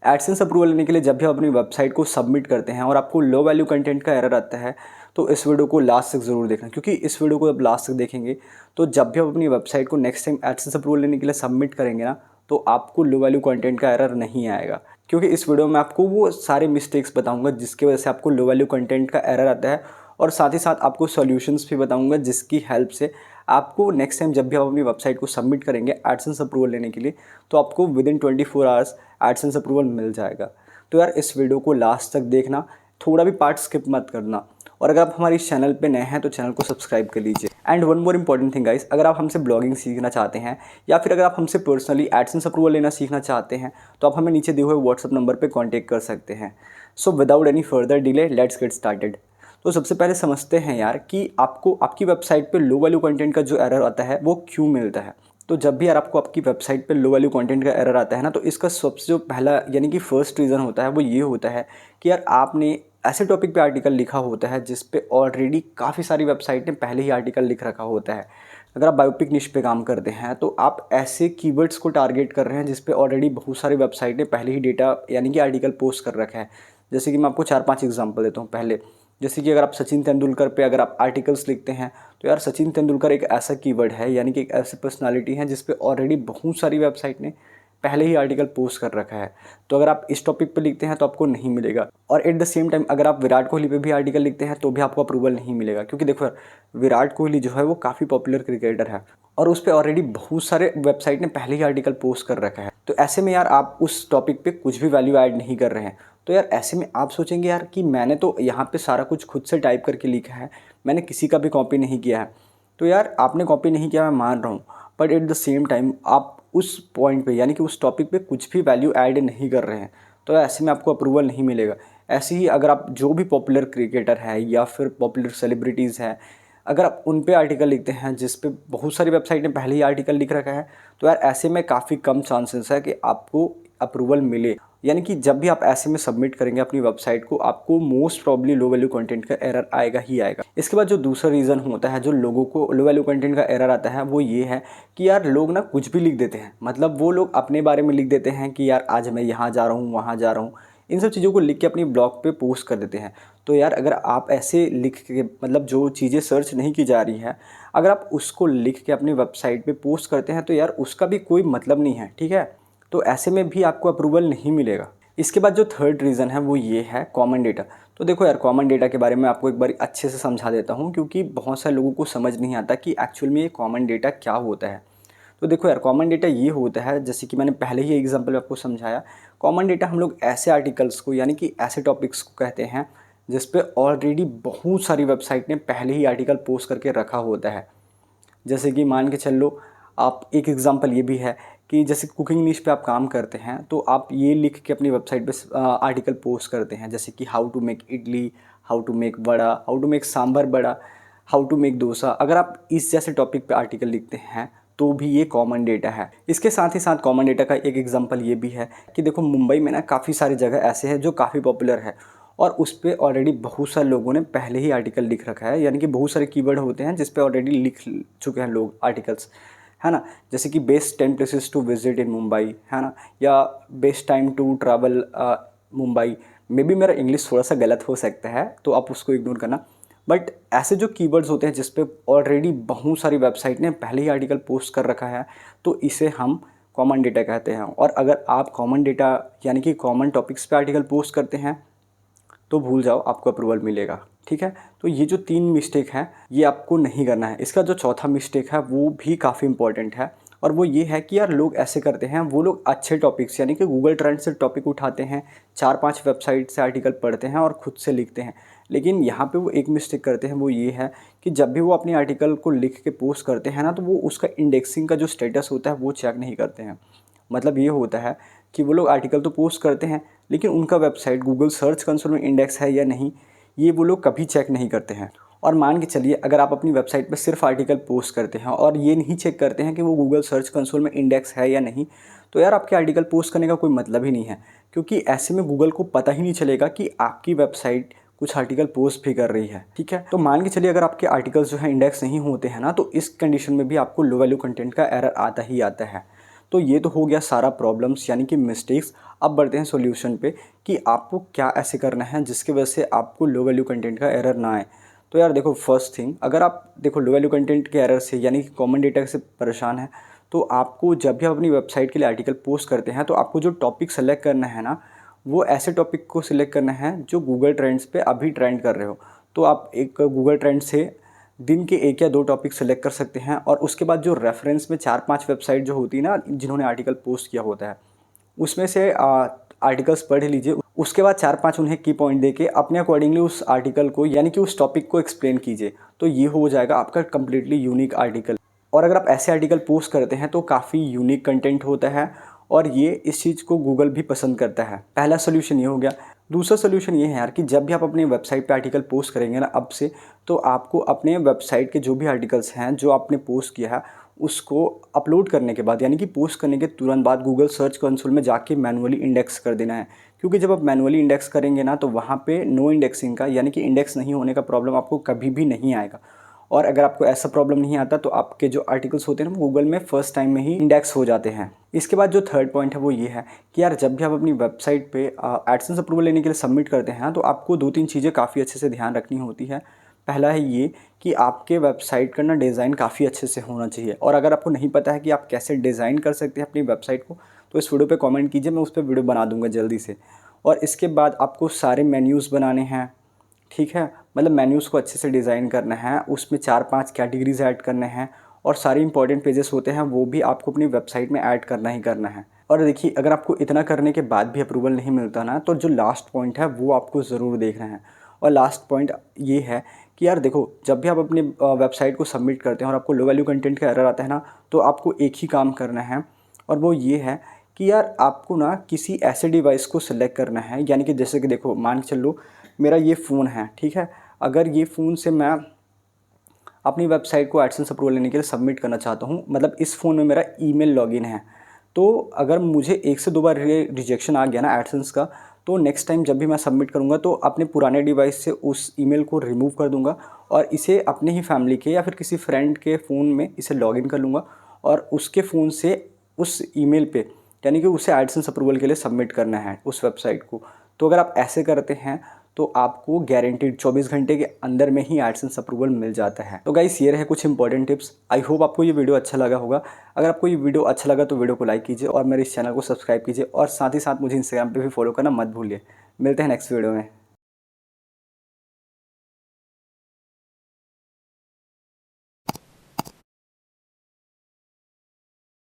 AdSense approval लेने के लिए जब भी आप अपनी वेबसाइट को सबमिट करते हैं और आपको लो वैल्यू कंटेंट का एरर आता है तो इस वीडियो को लास्ट तक ज़रूर देखना, क्योंकि इस वीडियो को जब लास्ट तक देखेंगे तो जब भी आप अपनी वेबसाइट को नेक्स्ट टाइम एडसेंस अप्रूवल लेने के लिए सबमिट करेंगे ना, तो आपको लो वैल्यू कंटेंट का एरर नहीं आएगा। क्योंकि इस वीडियो में आपको वो सारे मिस्टेक्स बताऊंगा जिसकी वजह से आपको लो वैल्यू कंटेंट का एरर आता है, और साथ ही साथ आपको सॉल्यूशंस भी बताऊंगा जिसकी हेल्प से आपको नेक्स्ट टाइम जब भी आप अपनी वेबसाइट को सबमिट करेंगे एडसेंस अप्रूवल लेने के लिए, तो आपको within 24 hours AdSense approval मिल जाएगा। तो यार इस वीडियो को लास्ट तक देखना, थोड़ा भी पार्ट स्किप मत करना, और अगर आप हमारे इस चैनल पे नए हैं तो चैनल को सब्सक्राइब कर लीजिए। And one more important thing guys, अगर आप हमसे ब्लॉगिंग सीखना चाहते हैं या फिर अगर आप हमसे पर्सनली एडसेंस अप्रूवल लेना सीखना चाहते हैं तो आप हमें नीचे दिए हुए व्हाट्सअप नंबर पर कॉन्टैक्ट कर सकते हैं। So without any further delay let's get started. तो सबसे पहले समझते हैं यार कि आपको आपकी वेबसाइट पे लो वैल्यू कंटेंट का जो एरर आता है वो क्यों मिलता है। तो जब भी यार आपको आपकी वेबसाइट पे लो वैल्यू कंटेंट का एरर आता है ना, तो इसका सबसे जो पहला यानी कि फर्स्ट रीज़न होता है वो ये होता है कि यार आपने ऐसे टॉपिक पे आर्टिकल लिखा होता है जिस पे ऑलरेडी काफ़ी सारी वेबसाइट ने पहले ही आर्टिकल लिख रखा होता है। अगर आप बायोपिक निश पे काम करते हैं तो आप ऐसे कीवर्ड्स को टारगेट कर रहे हैं जिस पे ऑलरेडी बहुत सारी वेबसाइट ने पहले ही डेटा यानी कि आर्टिकल पोस्ट कर रखा है। जैसे कि मैं आपको 4-5 एग्जाम्पल देता हूँ। पहले जैसे कि अगर आप सचिन तेंदुलकर पे अगर आप आर्टिकल्स लिखते हैं तो यार सचिन तेंदुलकर एक ऐसा कीवर्ड है, यानी कि एक ऐसी पर्सनालिटी है जिस पे ऑलरेडी बहुत सारी वेबसाइट ने पहले ही आर्टिकल पोस्ट कर रखा है। तो अगर आप इस टॉपिक पे लिखते हैं तो आपको नहीं मिलेगा। और एट द सेम टाइम अगर आप विराट कोहली पे भी आर्टिकल लिखते हैं तो भी आपको अप्रूवल नहीं मिलेगा, क्योंकि देखो यार विराट कोहली जो है वो काफ़ी पॉपुलर क्रिकेटर है और उस पर ऑलरेडी बहुत सारे वेबसाइट ने पहले ही आर्टिकल पोस्ट कर रखा है। तो ऐसे में यार आप उस टॉपिक पे कुछ भी वैल्यू ऐड नहीं कर रहे हैं। तो यार ऐसे में आप सोचेंगे यार कि मैंने तो यहाँ पे सारा कुछ खुद से टाइप करके लिखा है, मैंने किसी का भी कॉपी नहीं किया है। तो यार आपने कॉपी नहीं किया, मैं मान रहा हूँ, but at the same time आप उस पॉइंट पे यानी कि उस टॉपिक पे कुछ भी वैल्यू ऐड नहीं कर रहे हैं, तो ऐसे में आपको अप्रूवल नहीं मिलेगा। ऐसे ही अगर आप जो भी पॉपुलर क्रिकेटर है या फिर पॉपुलर सेलिब्रिटीज़ हैं, अगर आप उन पे आर्टिकल लिखते हैं जिस पे बहुत सारी वेबसाइट ने पहले ही आर्टिकल लिख रखा है, तो यार ऐसे में काफ़ी कम चांसेस है कि आपको अप्रूवल मिले। यानी कि जब भी आप ऐसे में सबमिट करेंगे अपनी वेबसाइट को, आपको most probably low value content का एरर आएगा ही आएगा। इसके बाद जो दूसरा रीज़न होता है जो लोगों को लो वैल्यू कंटेंट का एरर आता है वो ये है कि यार लोग ना कुछ भी लिख देते हैं। मतलब वो लोग अपने बारे में लिख देते हैं कि यार आज मैं यहाँ जा रहा हूँ, वहाँ जा रहा हूँ, इन सब चीज़ों को लिख के अपनी ब्लॉग पे पोस्ट कर देते हैं। तो यार अगर आप ऐसे लिख के मतलब जो चीज़ें सर्च नहीं की जा रही है, अगर आप उसको लिख के अपनी वेबसाइट पे पोस्ट करते हैं तो यार उसका भी कोई मतलब नहीं है, ठीक है। तो ऐसे में भी आपको अप्रूवल नहीं मिलेगा। इसके बाद जो थर्ड रीज़न है वो ये है कॉमन डेटा। तो देखो यार कॉमन डेटा के बारे में आपको एक बार अच्छे से समझा देता हूँ, क्योंकि बहुत सारे लोगों को समझ नहीं आता कि एक्चुअल में ये कॉमन डेटा क्या होता है। तो देखो यार कॉमन डेटा ये होता है, जैसे कि मैंने पहले ही एग्जांपल में आपको समझाया, कॉमन डेटा हम लोग ऐसे आर्टिकल्स को यानी कि ऐसे टॉपिक्स को कहते हैं जिस पे ऑलरेडी बहुत सारी वेबसाइट ने पहले ही आर्टिकल पोस्ट करके रखा होता है। जैसे कि मान के चल लो, आप एक एग्जांपल ये भी है कि जैसे कुकिंग निश पे आप काम करते हैं तो आप ये लिख के अपनी वेबसाइट पे आर्टिकल पोस्ट करते हैं, जैसे कि how to make idli, how to make vada, how to make sambar vada, how to make dosa. अगर आप इस जैसे टॉपिक पे आर्टिकल लिखते हैं तो भी ये कॉमन डेटा है। इसके साथ ही साथ कॉमन डेटा का एक एग्जांपल ये भी है कि देखो मुंबई में ना काफ़ी सारी जगह ऐसे हैं जो काफ़ी पॉपुलर है और उस पर ऑलरेडी बहुत सारे लोगों ने पहले ही आर्टिकल लिख रखा है। यानी कि बहुत सारे कीवर्ड होते हैं जिस पे ऑलरेडी लिख चुके हैं लोग आर्टिकल्स, है ना। जैसे कि best 10 places to visit in Mumbai, है ना, या best time to travel Mumbai. Maybe मेरा इंग्लिश थोड़ा सा गलत हो सकता है तो आप उसको इग्नोर करना। बट ऐसे जो कीवर्ड्स होते हैं जिस पे ऑलरेडी बहुत सारी वेबसाइट ने पहले ही आर्टिकल पोस्ट कर रखा है, तो इसे हम कॉमन डेटा कहते हैं। और अगर आप कॉमन डेटा यानी कि कॉमन टॉपिक्स पे आर्टिकल पोस्ट करते हैं तो भूल जाओ, आपको अप्रूवल मिलेगा, ठीक है। तो ये जो 3 मिस्टेक हैं ये आपको नहीं करना है। इसका जो चौथा मिस्टेक है वो भी काफ़ी इंपॉर्टेंट है, और वो ये है कि यार लोग ऐसे करते हैं, वो लोग अच्छे टॉपिक्स यानी कि गूगल ट्रेंड से टॉपिक उठाते हैं, 4-5 वेबसाइट से आर्टिकल पढ़ते हैं और खुद से लिखते हैं। लेकिन यहाँ पे वो एक मिस्टेक करते हैं, वो ये है कि जब भी वो अपनी आर्टिकल को लिख के पोस्ट करते हैं ना, तो वो उसका इंडेक्सिंग का जो स्टेटस होता है वो चेक नहीं करते हैं। मतलब ये होता है कि वो लोग आर्टिकल तो पोस्ट करते हैं लेकिन उनका वेबसाइट गूगल सर्च कंसोल में इंडेक्स है या नहीं, ये वो लोग कभी चेक नहीं करते हैं। और मान के चलिए अगर आप अपनी वेबसाइट पर सिर्फ आर्टिकल पोस्ट करते हैं और ये नहीं चेक करते हैं कि वो गूगल सर्च कंसोल में इंडेक्स है या नहीं, तो यार आपके आर्टिकल पोस्ट करने का कोई मतलब ही नहीं है। क्योंकि ऐसे में गूगल को पता ही नहीं चलेगा कि आपकी वेबसाइट कुछ आर्टिकल पोस्ट भी कर रही है, ठीक है। तो मान के चलिए अगर आपके आर्टिकल्स जो है इंडेक्स नहीं होते हैं ना, तो इस कंडीशन में भी आपको लो वैल्यू कंटेंट का एरर आता ही आता है। तो ये तो हो गया सारा प्रॉब्लम्स यानी कि मिस्टेक्स। अब बढ़ते हैं सॉल्यूशन पे कि आपको क्या ऐसे करना है जिसकी वजह से आपको लो वैल्यू कंटेंट का एरर ना आए। तो यार देखो, फर्स्ट थिंग, अगर आप देखो लो वैल्यू कंटेंट के एरर से यानी कि कॉमन डेटा से परेशान है, तो आपको जब भी आप अपनी वेबसाइट के लिए आर्टिकल पोस्ट करते हैं तो आपको जो टॉपिक सेलेक्ट करना है ना, वो ऐसे टॉपिक को सिलेक्ट करना है जो गूगल ट्रेंड्स पे अभी ट्रेंड कर रहे हो। तो आप एक गूगल ट्रेंड से दिन के 1 या 2 टॉपिक सेलेक्ट कर सकते हैं और उसके बाद जो रेफरेंस में 4-5 वेबसाइट जो होती है ना जिन्होंने आर्टिकल पोस्ट किया होता है, उसमें से आर्टिकल्स पढ़ लीजिए। उसके बाद 4-5 उन्हें की पॉइंट देके अपने अकॉर्डिंगली उस आर्टिकल को यानी कि उस टॉपिक को एक्सप्लेन कीजिए। तो ये हो जाएगा आपका कंप्लीटली यूनिक आर्टिकल। और अगर आप ऐसे आर्टिकल पोस्ट करते हैं तो काफ़ी यूनिक कंटेंट होता है और ये इस चीज़ को गूगल भी पसंद करता है। पहला सोल्यूशन ये हो गया। दूसरा सोल्यूशन ये है यार कि जब भी आप अपनी वेबसाइट पे आर्टिकल पोस्ट करेंगे ना अब से, तो आपको अपने वेबसाइट के जो भी आर्टिकल्स हैं जो आपने पोस्ट किया है उसको अपलोड करने के बाद यानी कि पोस्ट करने के तुरंत बाद गूगल सर्च कंसोल में जाके मैनुअली इंडेक्स कर देना है। क्योंकि जब आप मैनुअली इंडेक्स करेंगे ना तो वहाँ पे नो इंडेक्सिंग का यानी कि इंडेक्स नहीं होने का प्रॉब्लम आपको कभी भी नहीं आएगा। और अगर आपको ऐसा प्रॉब्लम नहीं आता तो आपके जो आर्टिकल्स होते हैं ना वो गूगल में फर्स्ट टाइम में ही इंडेक्स हो जाते हैं। इसके बाद जो थर्ड पॉइंट है वो ये है कि यार जब भी आप अपनी वेबसाइट पे एडसेंस अप्रूवल लेने के लिए सबमिट करते हैं तो आपको 2-3 चीज़ें काफ़ी अच्छे से ध्यान रखनी होती है। पहला है ये कि आपके वेबसाइट का ना डिज़ाइन काफ़ी अच्छे से होना चाहिए। और अगर आपको नहीं पता है कि आप कैसे डिज़ाइन कर सकते हैं अपनी वेबसाइट को, तो इस वीडियो पे कमेंट कीजिए, मैं उस पर वीडियो बना दूंगा जल्दी से। और इसके बाद आपको सारे मेन्यूज़ बनाने हैं, ठीक है, मतलब मेन्यूज़ को अच्छे से डिज़ाइन करना है, उसमें 4-5 कैटेगरीज ऐड करने हैं और सारे इंपॉर्टेंट पेजेस होते हैं वो भी आपको अपनी वेबसाइट में ऐड करना ही करना है। और देखिए, अगर आपको इतना करने के बाद भी अप्रूवल नहीं मिलता ना, तो जो लास्ट पॉइंट है वो आपको ज़रूर देखना है। और लास्ट पॉइंट ये है कि यार देखो, जब भी आप अपनी वेबसाइट को सबमिट करते हैं और आपको लो वैल्यू कंटेंट का एरर आता है ना, तो आपको एक ही काम करना है और वो ये है कि यार आपको ना किसी ऐसे डिवाइस को सिलेक्ट करना है। यानी कि जैसे कि देखो, मान के चलो मेरा ये फ़ोन है, ठीक है, अगर ये फ़ोन से मैं अपनी वेबसाइट को एडसेंस अप्रूवल लेने के लिए सबमिट करना चाहता हूँ, मतलब इस फ़ोन में मेरा ईमेल लॉगिन है, तो अगर मुझे 1 से 2 बार रिजेक्शन आ गया ना एडसेंस का, तो नेक्स्ट टाइम जब भी मैं सबमिट करूँगा तो अपने पुराने डिवाइस से उस ईमेल को रिमूव कर दूँगा और इसे अपने ही फैमिली के या फिर किसी फ्रेंड के फ़ोन में इसे लॉगिन कर लूँगा और उसके फ़ोन से उस ईमेल पे यानी कि उसे एडसेंस अप्रूवल के लिए सबमिट करना है उस वेबसाइट को। तो अगर आप ऐसे करते हैं तो आपको गारंटीड 24 घंटे के अंदर में ही एडसेंस अप्रूवल मिल जाता है। तो गाइस, ये रहे कुछ इंपॉर्टेंट टिप्स। आई होप आपको ये वीडियो अच्छा लगा होगा। अगर आपको ये वीडियो अच्छा लगा तो वीडियो को लाइक कीजिए और मेरे इस चैनल को सब्सक्राइब कीजिए और साथ ही साथ मुझे इंस्टाग्राम पे भी फॉलो करना मत भूलिए। मिलते हैं नेक्स्ट वीडियो में।